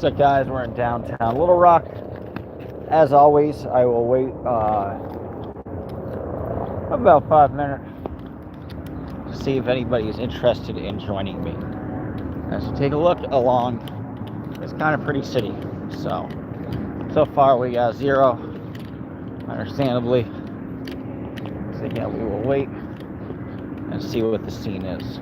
What's up, guys? We're in downtown Little Rock. As always, I will wait about 5 minutes to see if anybody is interested in joining me. As you take a look along, it's kind of pretty city. So far we got 0, understandably. So yeah, we will wait and see what the scene is.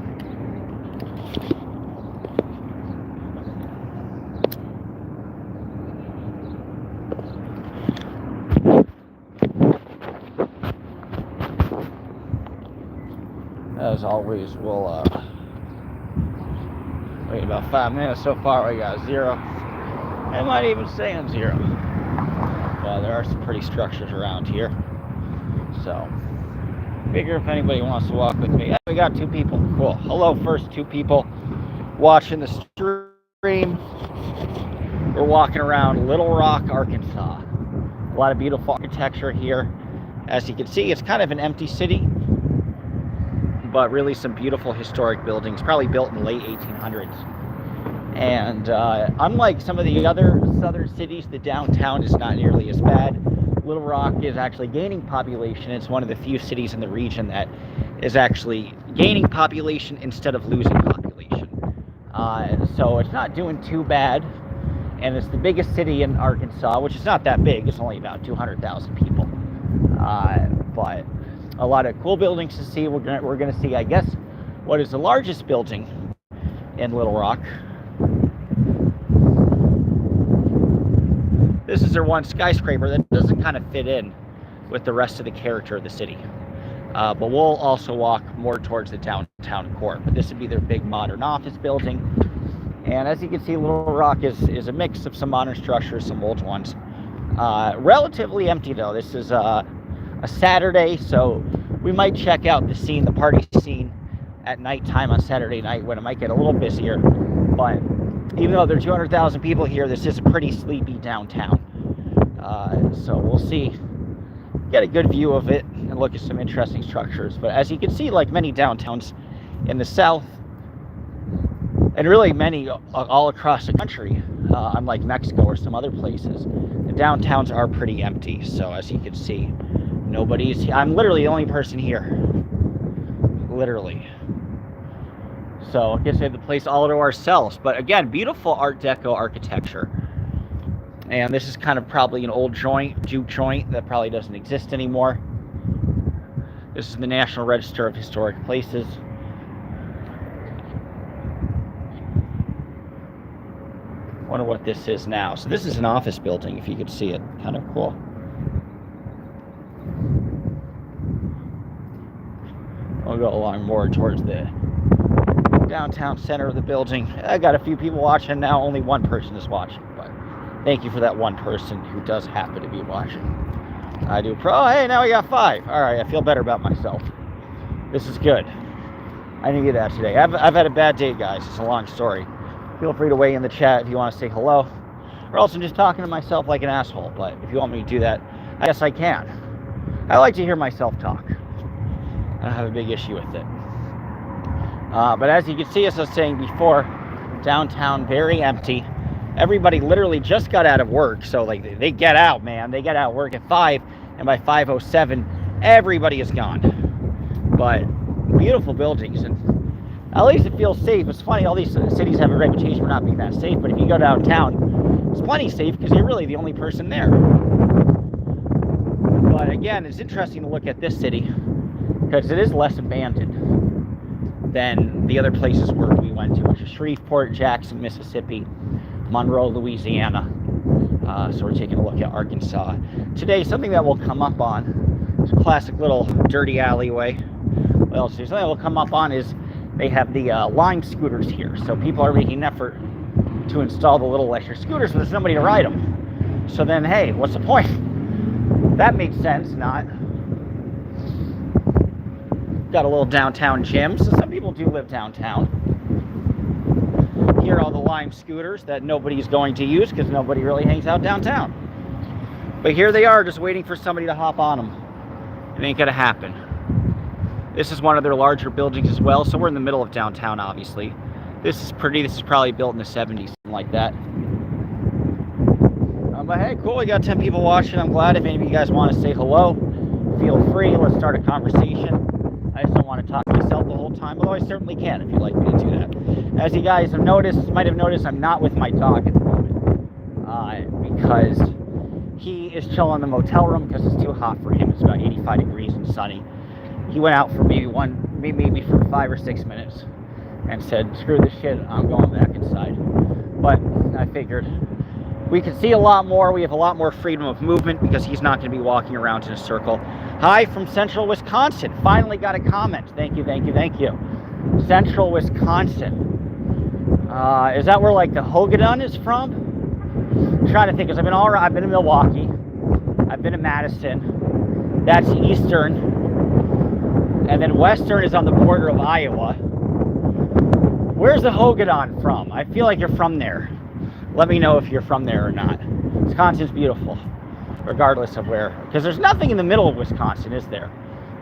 As always, we'll wait about 5 minutes. So far we got 0. I might even stay on 0. There are some pretty structures around here. So figure if anybody wants to walk with me. Yeah, we got 2 people. Cool. Hello, first 2 people watching the stream. We're walking around Little Rock, Arkansas. A lot of beautiful architecture here. As you can see, it's kind of an empty city, but really some beautiful historic buildings, probably built in the late 1800s. And unlike some of the other southern cities, the downtown is not nearly as bad. Little Rock is actually gaining population. It's one of the few cities in the region that is actually gaining population instead of losing population. So it's not doing too bad. And it's the biggest city in Arkansas, which is not that big. It's only about 200,000 people. But a lot of cool buildings to see. We're gonna see, I guess, what is the largest building in Little Rock. This is their one skyscraper that doesn't kind of fit in with the rest of the character of the city. But we'll also walk more towards the downtown core. But this would be their big modern office building. And as you can see, Little Rock is a mix of some modern structures, some old ones. Relatively empty though. This is a Saturday, so we might check out the scene, the party scene, at nighttime on Saturday night when it might get a little busier. But even though there are 200,000 people here, this is a pretty sleepy downtown. So we'll see, get a good view of it and look at some interesting structures. But as you can see, like many downtowns in the South, and really many all across the country, unlike Mexico or some other places, the downtowns are pretty empty. So as you can see, nobody's here. I'm literally the only person here. Literally. So I guess we have the place all to ourselves. But again, beautiful Art Deco architecture. And this is kind of probably an old juke joint that probably doesn't exist anymore. This is the National Register of Historic Places. Wonder what this is now. So this is an office building, if you could see it. Kind of cool. We'll go along more towards the downtown center of the building. I got a few people watching now. Only one person is watching, but thank you for that one person who does happen to be watching. I do oh, hey, now we got 5. All right, I feel better about myself. This is good. I needed that today. I've had a bad day, guys. It's a long story. Feel free to weigh in the chat if you want to say hello, or else I'm just talking to myself like an asshole. But if you want me to do that, I guess I can. I like to hear myself talk. I don't have a big issue with it. But as you can see, as I was saying before, downtown very empty. Everybody literally just got out of work. So like they get out, man. They get out of work at 5, and by 5:07, everybody is gone. But beautiful buildings, and at least it feels safe. It's funny, all these cities have a reputation for not being that safe, but if you go downtown, it's plenty safe because you're really the only person there. But again, it's interesting to look at this city because it is less abandoned than the other places where we went to, which is Shreveport, Jackson, Mississippi, Monroe, Louisiana. So we're taking a look at Arkansas. Today, something that will come up on is a classic little dirty alleyway. Well, so something that will come up on is they have the Lime scooters here. So people are making an effort to install the little electric scooters, but there's nobody to ride them. So then, hey, what's the point? That makes sense, not. Got a little downtown gym, so some people do live downtown. Here are all the Lime scooters that nobody's going to use because nobody really hangs out downtown. But here they are, just waiting for somebody to hop on them. It ain't gonna happen. This is one of their larger buildings as well, so we're in the middle of downtown, obviously. This is pretty. This is probably built in the 70s, something like that. but hey, cool, we got 10 people watching. I'm glad. If any of you guys want to say hello, feel free. Let's start a conversation. I just don't want to talk to myself the whole time, although I certainly can if you'd like me to do that. As you guys have noticed, might have noticed, I'm not with my dog at the moment because he is chilling in the motel room because it's too hot for him. It's about 85 degrees and sunny. He went out for maybe for 5 or 6 minutes and said, screw this shit, I'm going back inside. But I figured we can see a lot more. We have a lot more freedom of movement because he's not going to be walking around in a circle. Hi from Central Wisconsin. Finally got a comment. Thank you, thank you, thank you. Central Wisconsin. Is that where like the Hogadon is from? I'm trying to think, because I've been in Milwaukee. I've been in Madison. That's Eastern. And then Western is on the border of Iowa. Where's the Hogadon from? I feel like you're from there. Let me know if you're from there or not. Wisconsin's beautiful, regardless of where. Because there's nothing in the middle of Wisconsin, is there?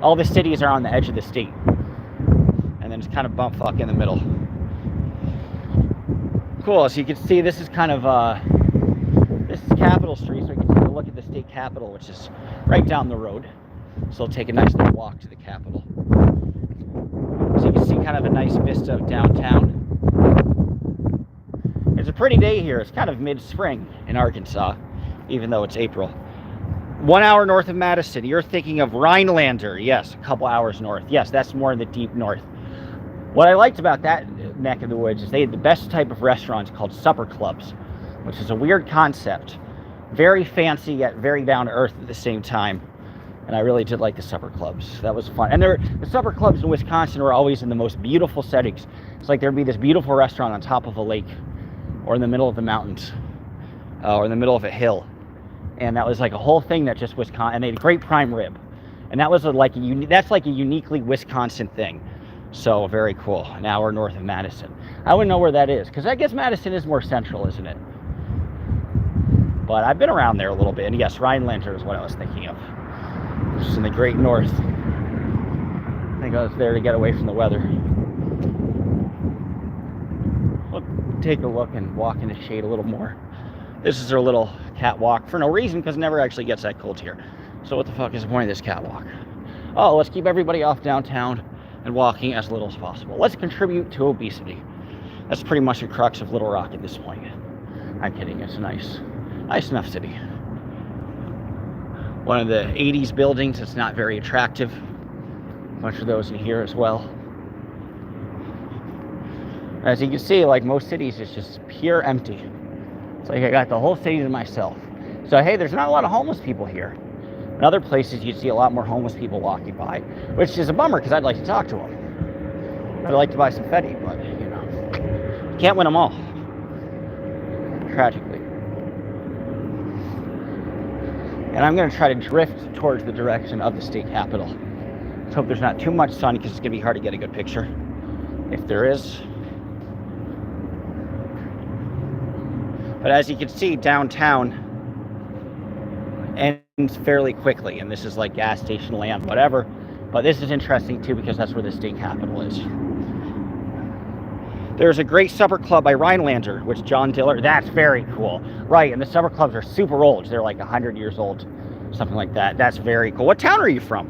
All the cities are on the edge of the state. And then it's kind of bumfuck in the middle. Cool, so you can see this is kind of, this is Capitol Street, so we can take a look at the state capitol, which is right down the road. So we'll take a nice little walk to the Capitol. So you can see kind of a nice vista of downtown. It's a pretty day here. It's kind of mid-spring in Arkansas, even though it's April. 1 hour north of Madison. You're thinking of Rhinelander. Yes, a couple hours north. Yes, that's more in the deep north. What I liked about that neck of the woods is they had the best type of restaurants called supper clubs, which is a weird concept. Very fancy, yet very down to earth at the same time. And I really did like the supper clubs. That was fun. And the supper clubs in Wisconsin were always in the most beautiful settings. It's like there'd be this beautiful restaurant on top of a lake, or in the middle of the mountains, or in the middle of a hill. And that was like a whole thing that just Wisconsin, and they had a great prime rib. And that was that's like a uniquely Wisconsin thing. So very cool. An hour north of Madison. I wouldn't know where that is, because I guess Madison is more central, isn't it? But I've been around there a little bit, and yes, Rhinelander is what I was thinking of. Just in the great north. I think I was there to get away from the weather. We'll take a look and walk in the shade a little more. This is our little catwalk for no reason, because it never actually gets that cold here. So what the fuck is the point of this catwalk? Oh, let's keep everybody off downtown and walking as little as possible. Let's contribute to obesity. That's pretty much the crux of Little Rock at this point. I'm kidding, it's a nice enough city. One of the 80s buildings that's not very attractive. A bunch of those in here as well. As you can see, like most cities, it's just pure empty. It's like I got the whole city to myself. So hey, there's not a lot of homeless people here. In other places, you'd see a lot more homeless people walking by, which is a bummer because I'd like to talk to them. I'd like to buy some Fetty, but you know, can't win them all. Tragically. And I'm going to try to drift towards the direction of the state capitol. Let's hope there's not too much sun because it's going to be hard to get a good picture. If there is. But as you can see, downtown ends fairly quickly. And this is like gas station land, whatever. But this is interesting too because that's where the state capitol is. There's a great supper club by Rhinelander, which John Diller, that's very cool. Right, and the supper clubs are super old. They're like 100 years old, something like that. That's very cool. What town are you from?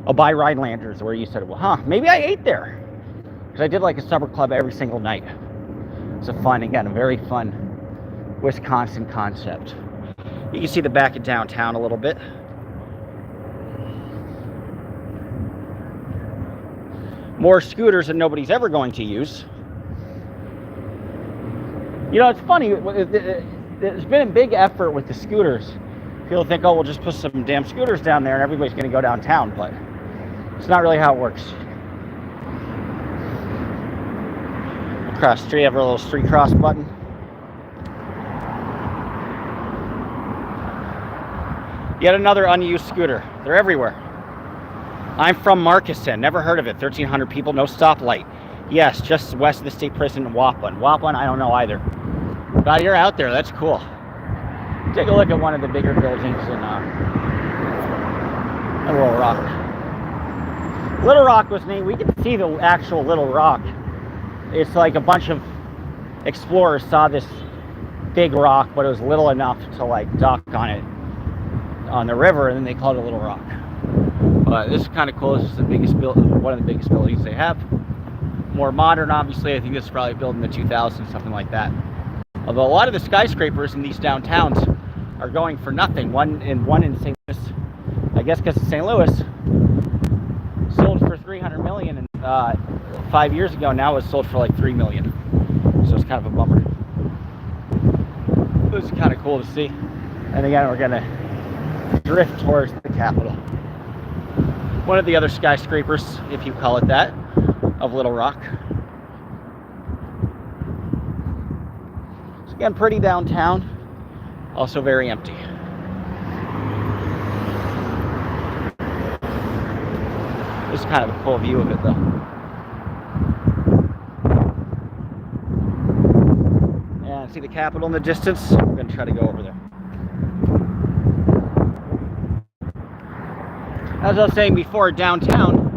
Oh, by Rhinelanders, where you said, well, huh, maybe I ate there. Because I did like a supper club every single night. It's a fun, again, a very fun Wisconsin concept. You can see the back of downtown a little bit. More scooters that nobody's ever going to use. You know, it's funny, there's been a big effort with the scooters. People think, oh, we'll just put some damn scooters down there and everybody's going to go downtown, but it's not really how it works. Across the street, have our little street cross button. Yet another unused scooter. They're everywhere. I'm from Markesan, never heard of it. 1,300 people, no stoplight. Yes, just west of the state prison in Waupun. Waupun, I don't know either. But you're out there, that's cool. Take a look at one of the bigger buildings in Little Rock. Little Rock was named, we can see the actual Little Rock. It's like a bunch of explorers saw this big rock, but it was little enough to like dock on it on the river, and then they called it Little Rock. But this is kind of cool. This is the biggest one of the biggest buildings they have. More modern, obviously. I think this is probably built in the 2000s, something like that. Although a lot of the skyscrapers in these downtowns are going for nothing. One in St. Louis, I guess because it's St. Louis, sold for $300 million, and 5 years ago now it was sold for like $3 million. So it's kind of a bummer. This is kind of cool to see. And again, we're gonna drift towards the Capitol. One of the other skyscrapers, if you call it that, of Little Rock. So again, pretty downtown, also very empty. This is kind of a cool view of it though. And see the Capitol in the distance? We're gonna try to go over there. As I was saying before, downtown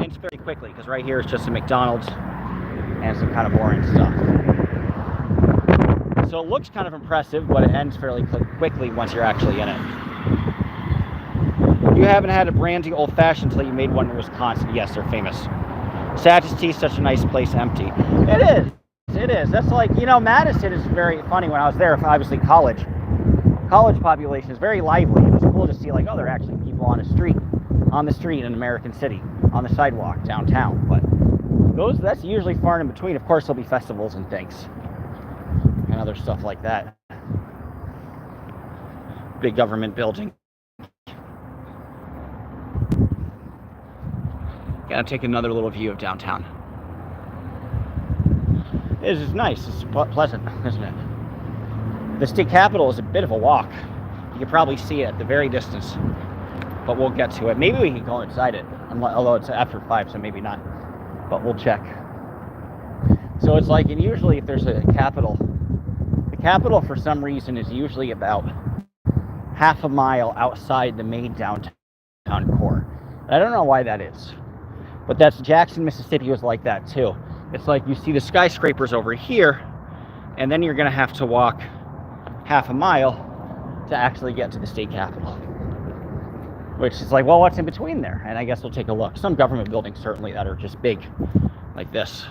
ends very quickly because right here is just a McDonald's and some kind of boring stuff. So it looks kind of impressive, but it ends fairly quickly once you're actually in it. You haven't had a brandy old fashioned until you made one in Wisconsin. Yes, they're famous. Satch's Tea is such a nice place empty. It is. It is. That's like, you know, Madison is very funny. When I was there, obviously college population is very lively. It was cool to see, like, oh, there are actually people on the street in American City, on the sidewalk downtown. But that's usually far in between. Of course, there'll be festivals and things and other stuff like that. Big government building. Gotta take another little view of downtown. This is nice. It's pleasant, isn't it? The state capitol is a bit of a walk. You can probably see it at the very distance, but we'll get to it. Maybe we can go inside it, although it's after 5, so maybe not, but we'll check. So it's like, and usually if there's a capitol, the capitol for some reason is usually about half a mile outside the main downtown core. And I don't know why that is, but that's Jackson, Mississippi was like that too. It's like you see the skyscrapers over here, and then you're gonna have to walk half a mile to actually get to the state capitol, which is like, well, what's in between there? And I guess we'll take a look. Some government buildings certainly that are just big like this.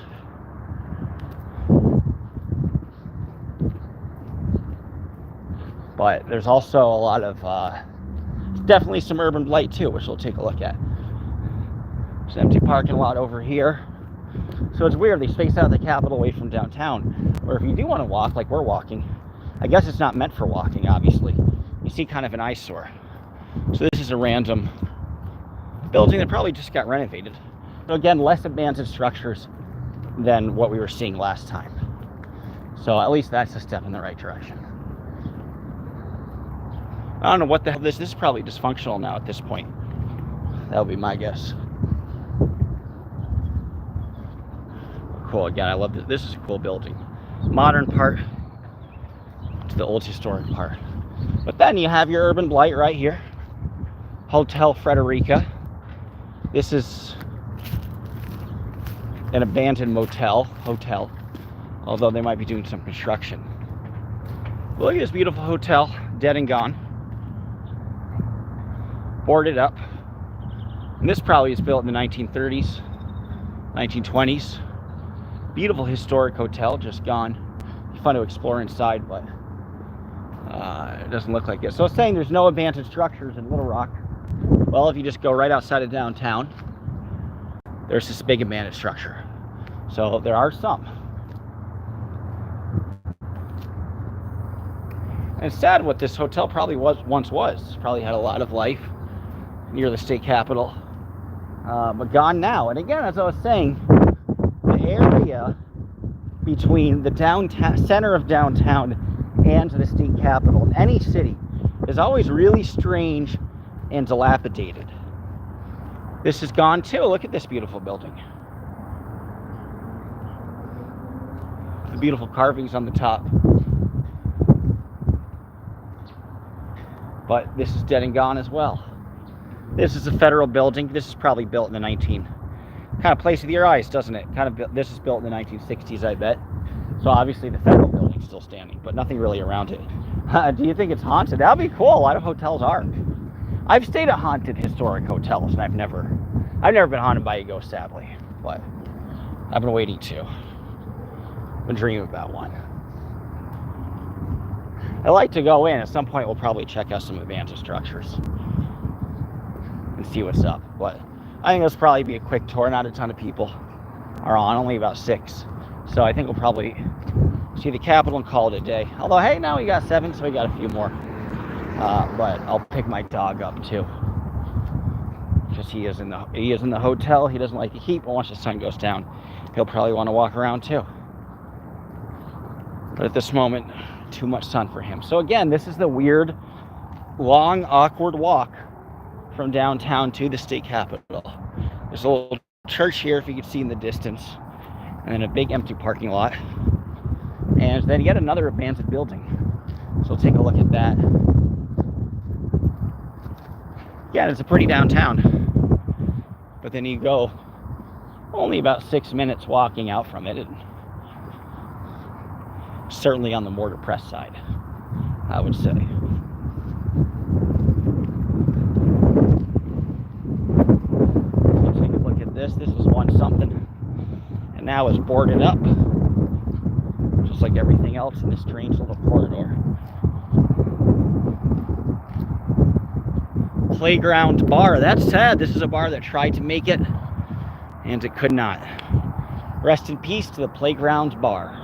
But there's also a lot of definitely some urban blight too, which we'll take a look at. There's an empty parking lot over here. So it's weird, they space out the Capitol away from downtown, where if you do want to walk like we're walking, I guess it's not meant for walking, obviously. You see kind of an eyesore. So this is a random building that probably just got renovated. So again, less abandoned structures than what we were seeing last time. So at least that's a step in the right direction. I don't know what the hell this is. Probably dysfunctional now at this point. That would be my guess. Cool. Again, I love this. This is a cool building. Modern part to the old historic part. But then you have your urban blight right here. Hotel Frederica. This is an abandoned hotel, although they might be doing some construction. Look at this beautiful hotel, dead and gone. Boarded up. And this probably was built in the 1930s, 1920s. Beautiful historic hotel, just gone. Fun to explore inside, but it doesn't look like it. So I was saying there's no abandoned structures in Little Rock. Well, if you just go right outside of downtown, there's this big abandoned structure. So there are some. And it's sad what this hotel probably once was. Probably had a lot of life near the state capitol, but gone now. And again, as I was saying, the area between the downtown center of downtown and the state capitol in any city is always really strange and dilapidated. This is gone too. Look at this beautiful building. The beautiful carvings on the top. But this is dead and gone as well. This is a federal building. This is probably built in the kind of plays with your eyes, doesn't it? This is built in the 1960s, I bet. So obviously the federal building. building still standing, but nothing really around it. Do you think it's haunted? That'd be cool. A lot of hotels are. I've stayed at haunted historic hotels, and I've never been haunted by a ghost, sadly. But I've been waiting to. Been dreaming about one. I like to go in. At some point, we'll probably check out some abandoned structures and see what's up. But I think this will probably be a quick tour. Not a ton of people are on, only about 6. So I think we'll probably see the Capitol and call it a day. Although, hey, now we got 7, so we got a few more. But I'll pick my dog up too, because he is in the hotel. He doesn't like the heat, but once the sun goes down, he'll probably want to walk around too. But at this moment, too much sun for him. So again, this is the weird, long, awkward walk from downtown to the state capitol. There's a little church here, if you can see in the distance, and then a big empty parking lot, and then yet another abandoned building. So we'll take a look at that. Yeah, it's a pretty downtown, but then you go only about 6 minutes walking out from it, and certainly on the more depressed side, I would say. So take a look at this. This was once something, and now is boarded up, just like everything else in this strange little corridor. Playground bar. That's sad. This is a bar that tried to make it, and it could not. Rest in peace to the Playground bar.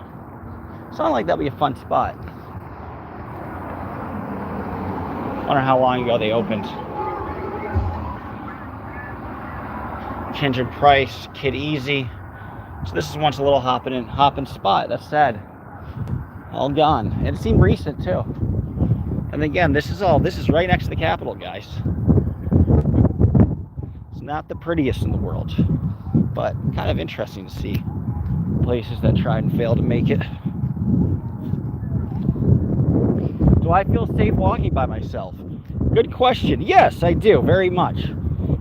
Sounds like that'll be a fun spot. Wonder how long ago they opened. Kindred Price, Kid Easy. So this is once a little hopping spot. That's sad. All gone. And it seemed recent too. And again, this is right next to the Capitol, guys. It's not the prettiest in the world, but kind of interesting to see places that tried and failed to make it. Do I feel safe walking by myself? Good question. Yes, I do, very much.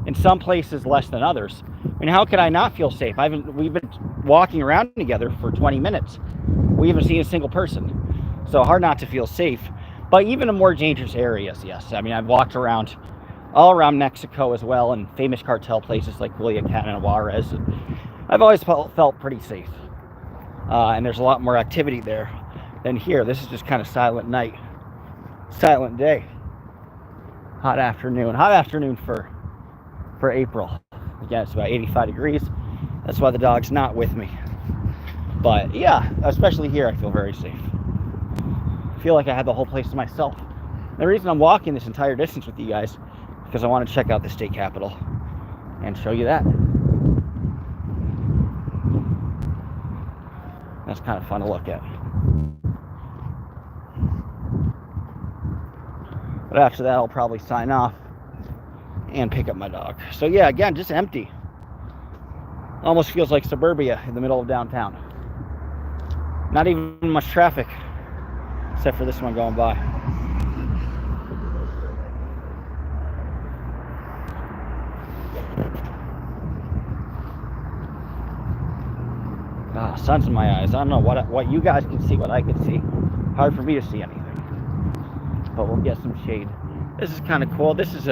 In some places less than others. I mean, how could I not feel safe? We've been walking around together for 20 minutes. We haven't seen a single person. So hard not to feel safe. But even in more dangerous areas, yes. I mean, I've walked around all around Mexico as well, and famous cartel places like Culiacan and Juarez. And I've always felt pretty safe. And there's a lot more activity there than here. This is just kind of silent night. Silent day. Hot afternoon for April. Again, it's about 85 degrees. That's why the dog's not with me. But yeah, especially here, I feel very safe. I feel like I had the whole place to myself. The reason I'm walking this entire distance with you guys is because I want to check out the state capitol and show you that. That's kind of fun to look at. But after that, I'll probably sign off and pick up my dog. So yeah, again, just empty. Almost feels like suburbia in the middle of downtown. Not even much traffic, except for this one going by. Sun's in my eyes. I don't know what you guys can see, what I can see. Hard for me to see anything. But we'll get some shade. This is kind of cool. There's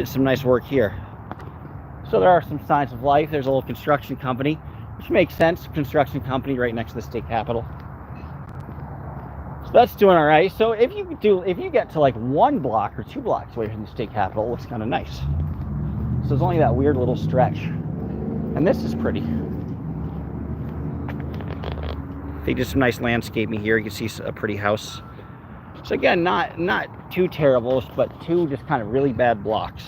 some nice work here. So there are some signs of life. There's a little construction company, which makes sense. Construction company right next to the state capitol. So that's doing all right. So if you get to like 1 block or 2 blocks away from the state capitol, it looks kind of nice. So there's only that weird little stretch, and this is pretty. They did some nice landscaping here. You can see a pretty house. So again, not too terrible, but 2 just kind of really bad blocks.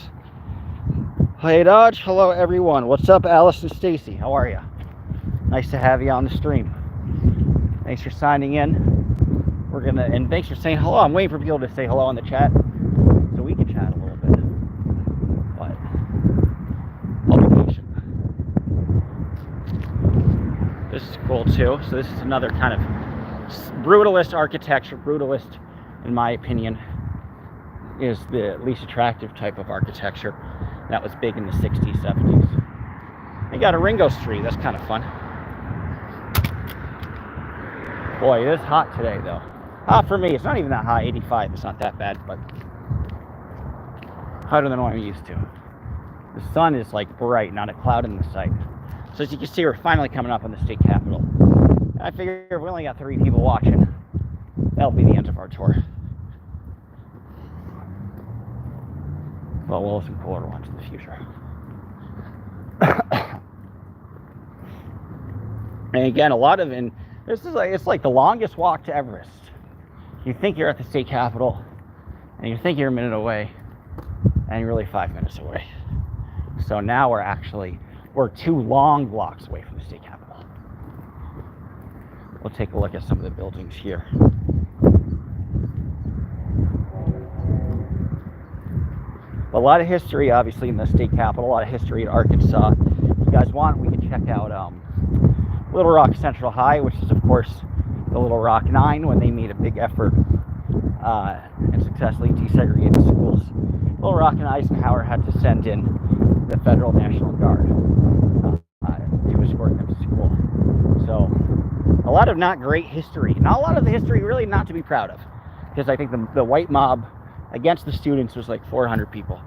Hey Dodge, hello everyone. What's up, Alice and Stacy? How are you? Nice to have you on the stream. Thanks for signing in. And thanks for saying hello. I'm waiting for people to say hello in the chat so we can chat a little bit. But I'll be patient. This is cool too. So this is another kind of brutalist architecture. Brutalist, in my opinion, is the least attractive type of architecture. That was big in the 60s, 70s. They got a Ringo Street. That's kind of fun. Boy, it is hot today, though. For me, it's not even that hot. 85. It's not that bad, but hotter than what I'm used to. The sun is like bright, not a cloud in the sight. So as you can see, we're finally coming up on the state capitol. And I figure if we only got 3 people watching, that'll be the end of our tour. Well, we'll have some cooler ones in the future. And again, it's like the longest walk to Everest. You think you're at the state capitol, and you think you're a minute away, and you're really 5 minutes away. So now we're 2 long blocks away from the state capitol. We'll take a look at some of the buildings here. A lot of history, obviously, in the state capitol. A lot of history in Arkansas. If you guys want, we can check out Little Rock Central High, which is, of course, the Little Rock 9, when they made a big effort and successfully desegregated schools. Little Rock and Eisenhower had to send in the Federal National Guard to escort them to school. So, a lot of not great history. Not a lot of the history really not to be proud of, because I think the white mob against the students was like 400 people.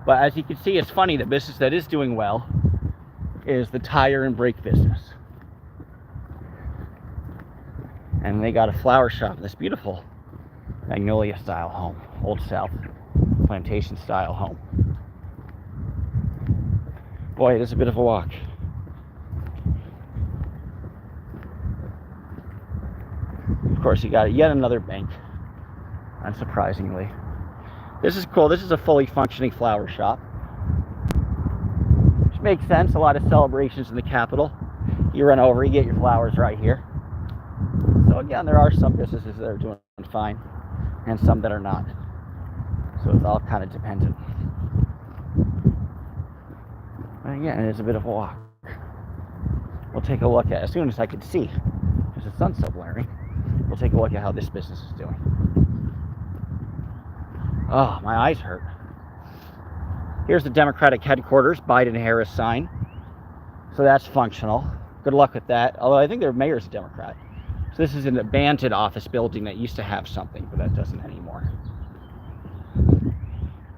But as you can see, it's funny, the business that is doing well is the tire and brake business. And they got a flower shop in this beautiful Magnolia style home, Old South plantation style home. Boy, it is a bit of a walk. Of course, you got yet another bank, unsurprisingly. This is cool. This is a fully functioning flower shop, which makes sense. A lot of celebrations in the Capitol. You run over, you get your flowers right here. So again, there are some businesses that are doing fine and some that are not. So it's all kind of dependent. But again, it is a bit of a walk. We'll take a look at, as soon as I can see, because the sun's so blaring, we'll take a look at how this business is doing. Oh, my eyes hurt. Here's the Democratic headquarters, Biden-Harris sign. So that's functional. Good luck with that. Although I think their mayor's a Democrat. So this is an abandoned office building that used to have something, but that doesn't anymore.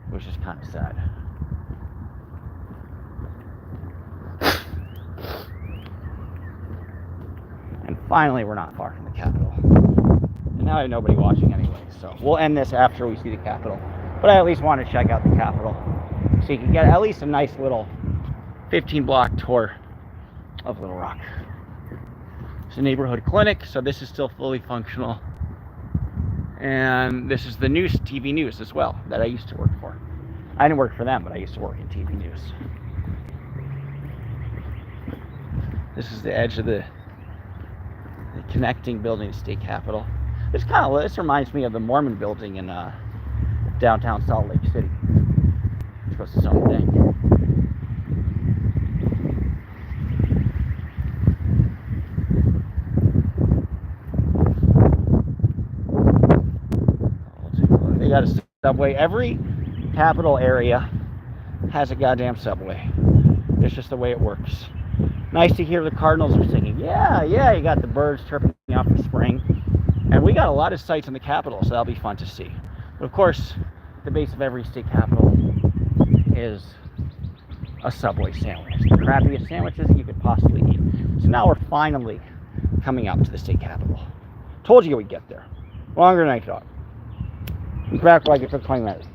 Which is kind of sad. And finally, we're not far from the Capitol. And now I have nobody watching anyway, so we'll end this after we see the Capitol. But I at least want to check out the Capitol, so you can get at least a nice little 15-block tour of Little Rock. It's a neighborhood clinic, so this is still fully functional. And this is the news, TV news as well, that I used to work for. I didn't work for them, but I used to work in TV news. This is the edge of the connecting building to State Capitol. This reminds me of the Mormon building in downtown Salt Lake City. Which was its own thing. They got a subway. Every capital area has a goddamn subway. It's just the way it works. Nice to hear the Cardinals are singing. Yeah, you got the birds chirping out for spring. And we got a lot of sights in the Capitol, so that'll be fun to see. But of course, the base of every state capitol is a Subway sandwich. The crappiest sandwiches you could possibly eat. So now we're finally coming up to the state capitol. Told you we'd get there. Longer than I thought. In fact, like it took 20 minutes.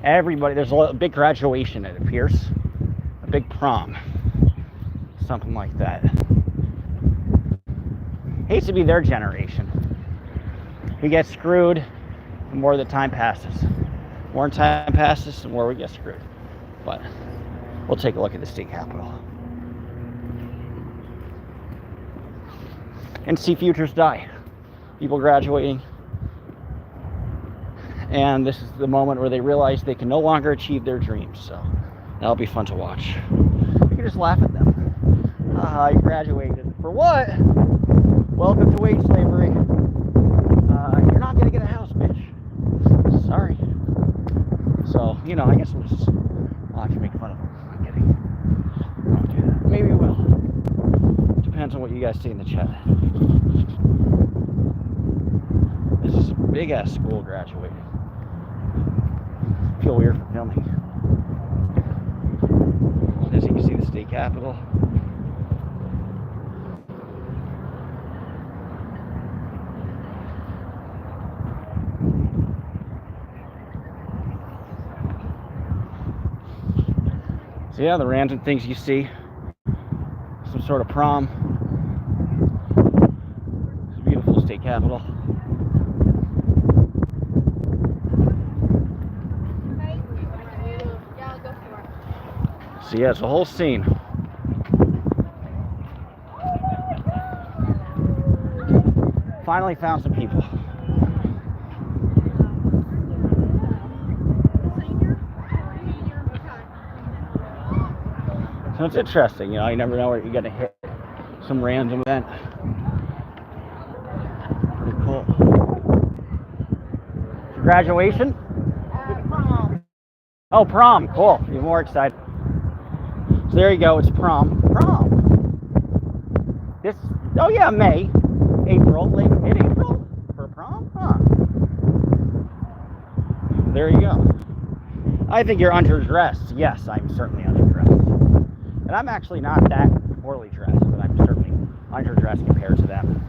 Everybody, there's a big graduation, it appears. A big prom. Something like that. Hates to be their generation. We get screwed the more the time passes. The more time passes, the more we get screwed. But we'll take a look at the state capitol. And see futures die. People graduating. And this is the moment where they realize they can no longer achieve their dreams. So that'll be fun to watch. You can just laugh at them. You graduated. For what? Welcome to wage slavery. You're not going to get a house, bitch. Sorry. So, I guess we'll just watch and make fun of them. I'm kidding. Maybe we will. what you guys see in the chat. This is a big ass school graduating. Feel weird for filming. As you can see, the state capitol. So yeah, the random things you see. Some sort of prom. It's a beautiful state capitol. So yeah, it's a whole scene. Finally found some people. So it's interesting, you know, you never know where you're gonna hit some random event. Pretty cool. Graduation? Prom. Oh, prom, cool. Even more excited. So there you go, it's prom. Prom. This, oh yeah, May. April, late mid-April for prom? Huh. There you go. I think you're underdressed. Yes, I'm certainly underdressed. And I'm actually not that poorly dressed, but I'm certainly underdressed compared to them.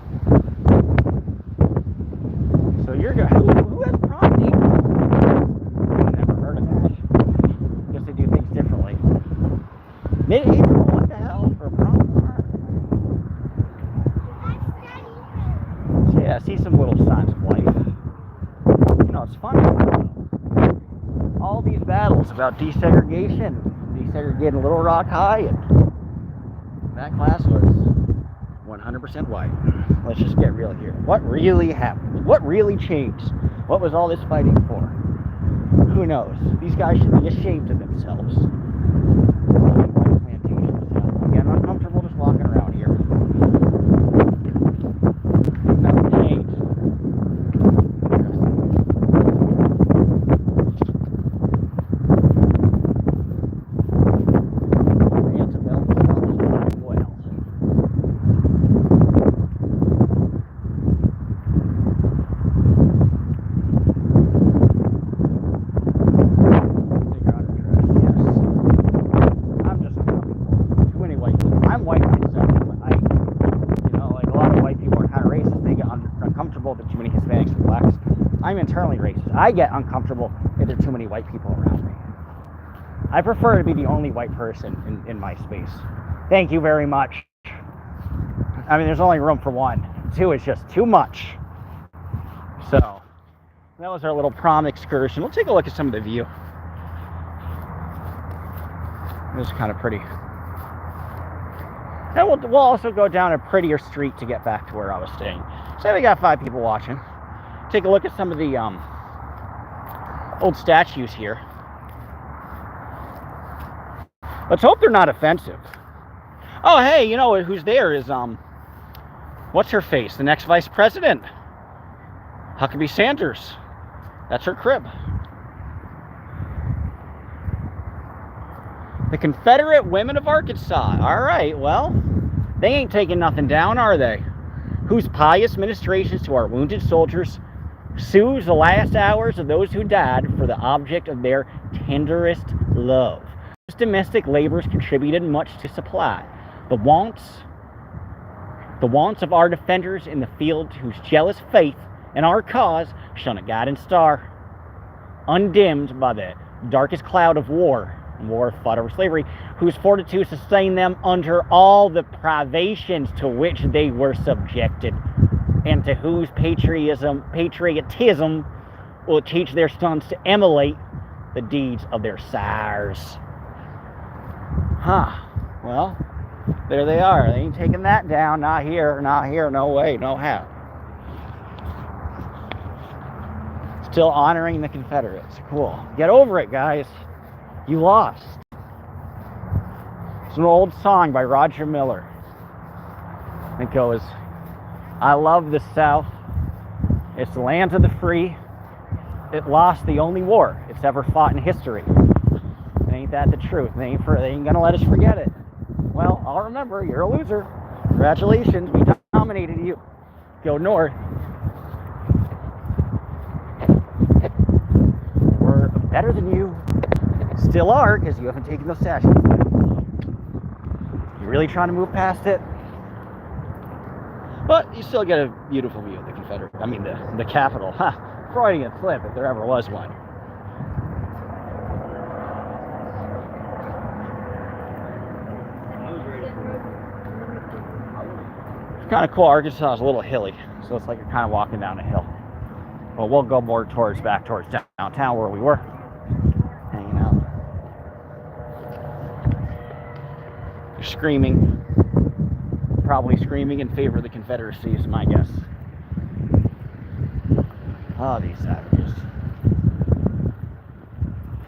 So you're good. Who has prom date? I've never heard of that. Guess they do things differently. Mid-April, what the hell? For prom? So yeah, I see some little signs of life. You know, it's funny. All these battles about desegregation. Desegregating Little Rock High, and that class was 100% white. Let's just get real here. What really happened? What really changed? What was all this fighting for? Who knows? These guys should be ashamed of themselves. Again, uncomfortable just walking around here. Nothing changed. I'm internally racist. I get uncomfortable if there are too many white people around me. I prefer to be the only white person in my space. Thank you very much. I mean, there's only room for one. Two is just too much. So, that was our little prom excursion. We'll take a look at some of the view. It was kind of pretty. And we'll also go down a prettier street to get back to where I was staying. So we got 5 people watching. Take a look at some of the old statues here. Let's hope they're not offensive. Oh, hey, you know who's there is, what's her face? The next vice president. Huckabee Sanders. That's her crib. The Confederate Women of Arkansas. All right, well, they ain't taking nothing down, are they? Whose pious ministrations to our wounded soldiers soothes the last hours of those who died for the object of their tenderest love. Those domestic labors contributed much to supply the wants of our defenders in the field, whose jealous faith in our cause shone a guiding star, undimmed by the darkest cloud of war fought over slavery, whose fortitude sustained them under all the privations to which they were subjected, and to whose patriotism will teach their sons to emulate the deeds of their sires. Huh. Well, there they are. They ain't taking that down. Not here, no way, no how. Still honoring the Confederates. Cool. Get over it, guys. You lost. It's an old song by Roger Miller. It goes, I love the South. It's the land of the free. It lost the only war it's ever fought in history. Ain't that the truth? They ain't gonna let us forget it. Well, I'll remember. You're a loser. Congratulations, we dominated you. Go north. We're better than you. Still are, because you haven't taken those statues. You're really trying to move past it. But you still get a beautiful view of the Confederate, the Capitol. Freudian slip, if there ever was one. It's kind of cool. Arkansas is a little hilly, so it's like you're kind of walking down a hill. But we'll go more back towards downtown where we were, hanging out. They're screaming, probably screaming in favor of the Confederacy is my guess. Oh, these savages.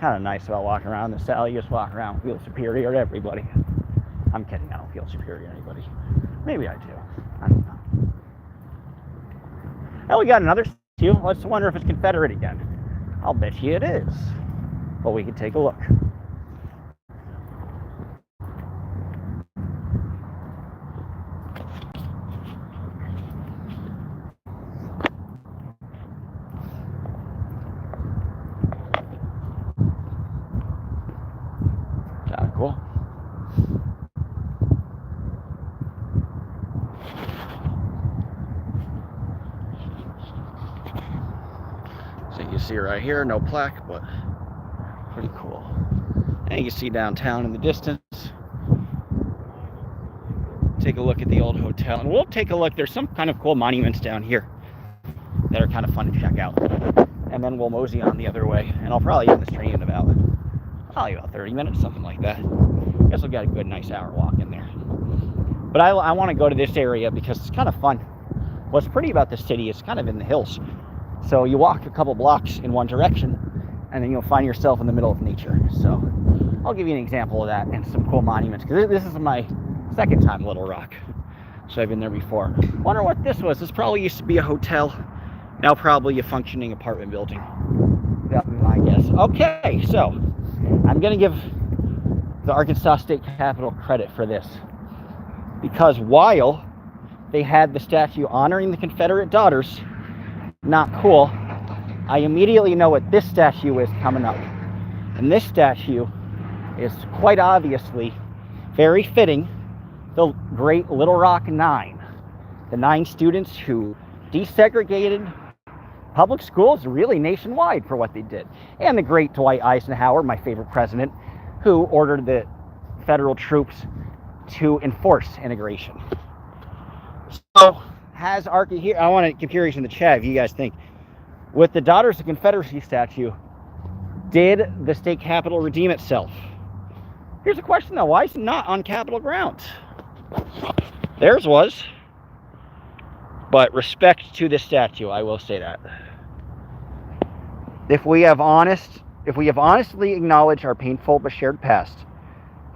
Kind of nice about walking around the Sally. You just walk around, feel superior to everybody. I'm kidding, I don't feel superior to anybody. Maybe I do. I don't know. Oh, we got another statue. Let's wonder if it's Confederate again. I'll bet you it is. But we can take a look. Kind of cool. So you can see right here, no plaque, but pretty cool. And you can see downtown in the distance. Take a look at the old hotel, and we'll take a look. There's some kind of cool monuments down here that are kind of fun to check out. And then we'll mosey on the other way, and I'll probably end the stream in about 30 minutes, something like that. Guess we've got a good, nice hour walk in there. But I want to go to this area because it's kind of fun. What's pretty about this city is kind of in the hills. So you walk a couple blocks in one direction, and then you'll find yourself in the middle of nature. So I'll give you an example of that and some cool monuments, because this is my second time in Little Rock. So I've been there before. Wonder what this was. This probably used to be a hotel. Now probably a functioning apartment building. That'd be my guess. Okay, so I'm going to give the Arkansas State Capitol credit for this. Because while they had the statue honoring the Confederate daughters, not cool, I immediately know what this statue is coming up. And this statue is quite obviously very fitting the great Little Rock Nine. The 9 students who desegregated public schools really nationwide for what they did. And the great Dwight Eisenhower, my favorite president, who ordered the federal troops to enforce integration. So, has Arky here, I want to get curious in the chat if you guys think, with the Daughters of Confederacy statue, did the state capitol redeem itself? Here's a question though, why is it not on Capitol grounds? Theirs was. But respect to this statue, I will say that. If we have honestly acknowledged our painful but shared past,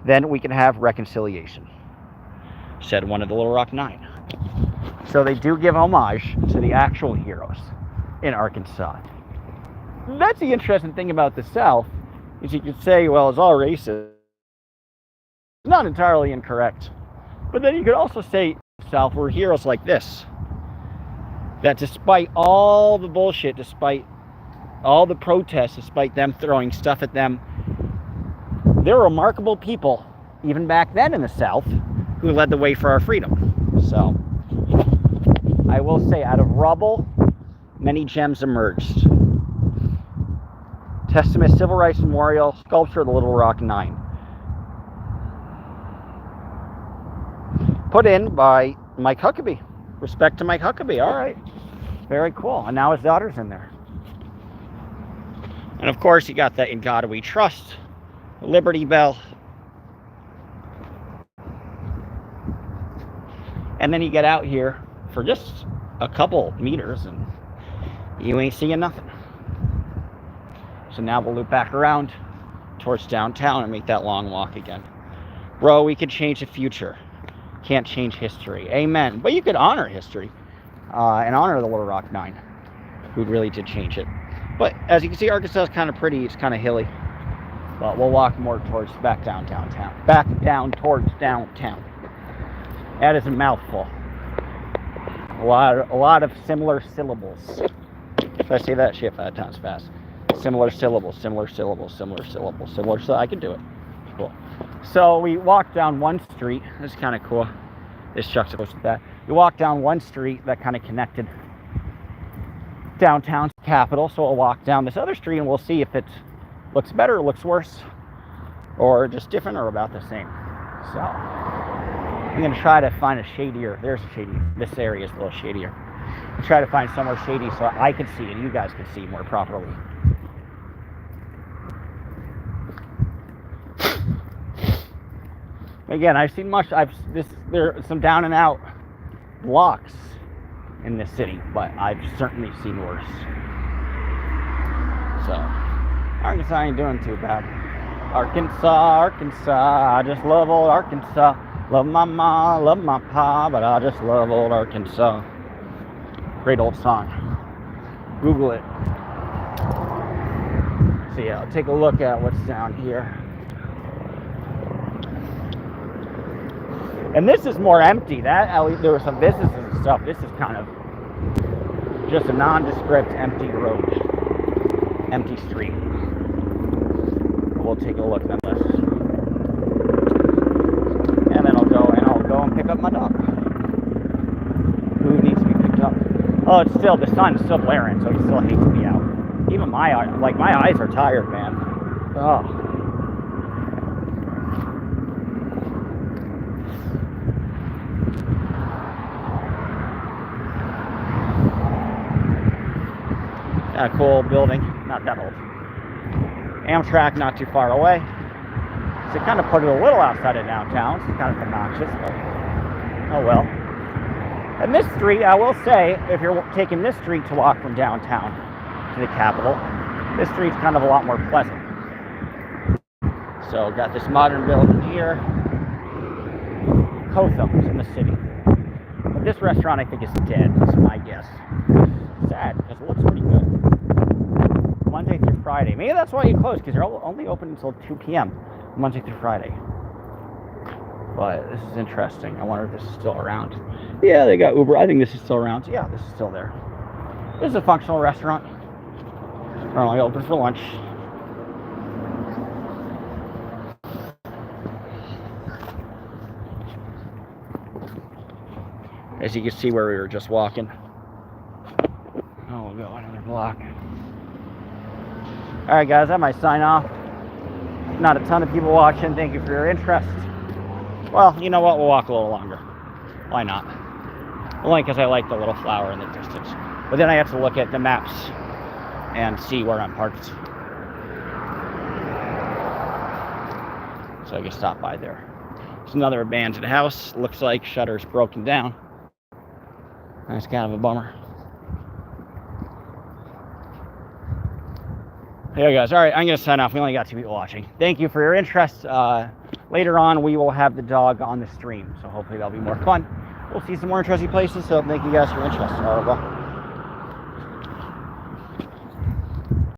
then we can have reconciliation, said one of the Little Rock Nine. So they do give homage to the actual heroes in Arkansas. That's the interesting thing about the South, is you could say, well, it's all racist. It's not entirely incorrect. But then you could also say, South were heroes like this. That despite all the bullshit, despite all the protests, despite them throwing stuff at them, there were remarkable people, even back then in the South, who led the way for our freedom. So, I will say, out of rubble, many gems emerged. Testament Civil Rights Memorial, sculpture of the Little Rock Nine. Put in by Mike Huckabee. Respect to Mike Huckabee, all right. Very cool. And now his daughter's in there. And of course, you got the In God We Trust, the Liberty Bell. And then you get out here for just a couple meters and you ain't seeing nothing. So now we'll loop back around towards downtown and make that long walk again. Bro, we could change the future. Can't change history. Amen. But you could honor history and honor the Little Rock Nine, who really did change it. But as you can see, Arkansas is kind of pretty. It's kind of hilly. But we'll walk more towards back down towards downtown. That is a mouthful. A lot of similar syllables. If I say that shit 5 times fast. Similar syllables, similar syllables, similar syllables, similar. So I can do it. Cool. So we walked down one street. This is kind of cool. This juxtaposed with that. We walked down one street that kind of connected downtown Capitol. So we'll walk down this other street and we'll see if it looks better, or looks worse, or just different, or about the same. So I'm gonna try to find a shadier. There's a shady. This area is a little shadier. I'll try to find somewhere shady so I can see and you guys can see more properly. Again, I've seen much. There are some down and out blocks in this city, but I've certainly seen worse. So Arkansas ain't doing too bad. Arkansas, I just love old Arkansas. Love my ma, love my pa, but I just love old Arkansas. Great old song. Google it. So yeah, I'll take a look at what's down here. And this is more empty. There were some businesses and stuff. This is kind of just a nondescript empty road, empty street. We'll take a look nonetheless. And then I'll go and pick up my dog, who needs to be picked up. Oh, it's still, the sun's still blaring, so he still hates to be out. Even my eyes are tired, man. Oh. A cool building, not that old. Amtrak not too far away. So it kind of put it a little outside of downtown. It's kind of obnoxious, but oh well. And this street, I will say, if you're taking this street to walk from downtown to the Capitol, this street's kind of a lot more pleasant. So got this modern building here. Cotham's in the city. But this restaurant I think is dead, that's my guess. Sad, because it looks pretty good. Monday through Friday. Maybe that's why you close, because you're only open until 2 p.m. Monday through Friday. But this is interesting. I wonder if this is still around. Yeah, they got Uber. I think this is still around. So yeah, this is still there. This is a functional restaurant. We're only open for lunch. As you can see where we were just walking. Oh, we'll go another block. Alright guys, I might sign off. Not a ton of people watching. Thank you for your interest. Well, you know what? We'll walk a little longer. Why not? Only because I like the little flower in the distance. But then I have to look at the maps and see where I'm parked. So I can stop by there. It's another abandoned house. Looks like shutter's broken down. That's kind of a bummer. Hey guys, all right, I'm gonna sign off. We only got 2 people watching. Thank you for your interest. Later on, we will have the dog on the stream, so hopefully that'll be more fun. We'll see some more interesting places, so thank you guys for your interest. Au revoir.